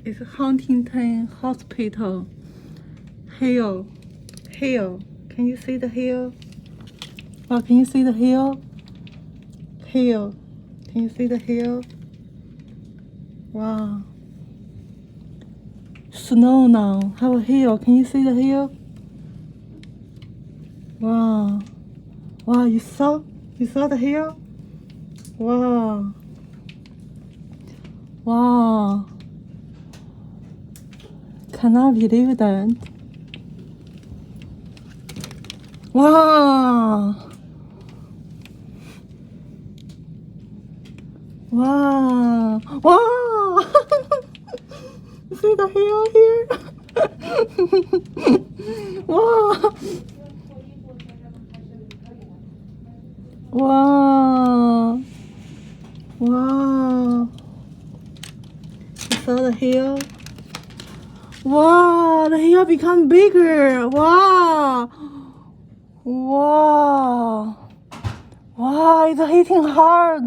It's Huntington Hospital. Hill. Hill. Can you see the hill? Oh, can you see the hill? Hill. Can you see the hill? Wow. Snow now. Have a hill. Can you see the hill? Wow. Wow, you saw the hill? Wow. Wow. Cannot believe that. Wow. Wow. Wow. See the hill here? Wow. Wow. Wow. You saw the hill? Wow, the hill become bigger. Wow. Wow. Wow, it's hitting hard.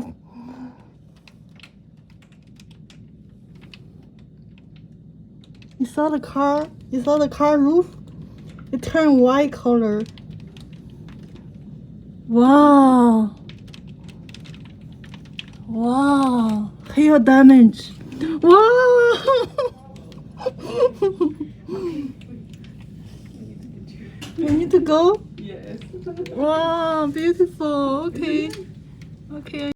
You saw the car? You saw the car roof? It turned white color. Wow. Wow. Hail damage. Wow. You need to go? Yes. Wow, beautiful. Okay. Okay.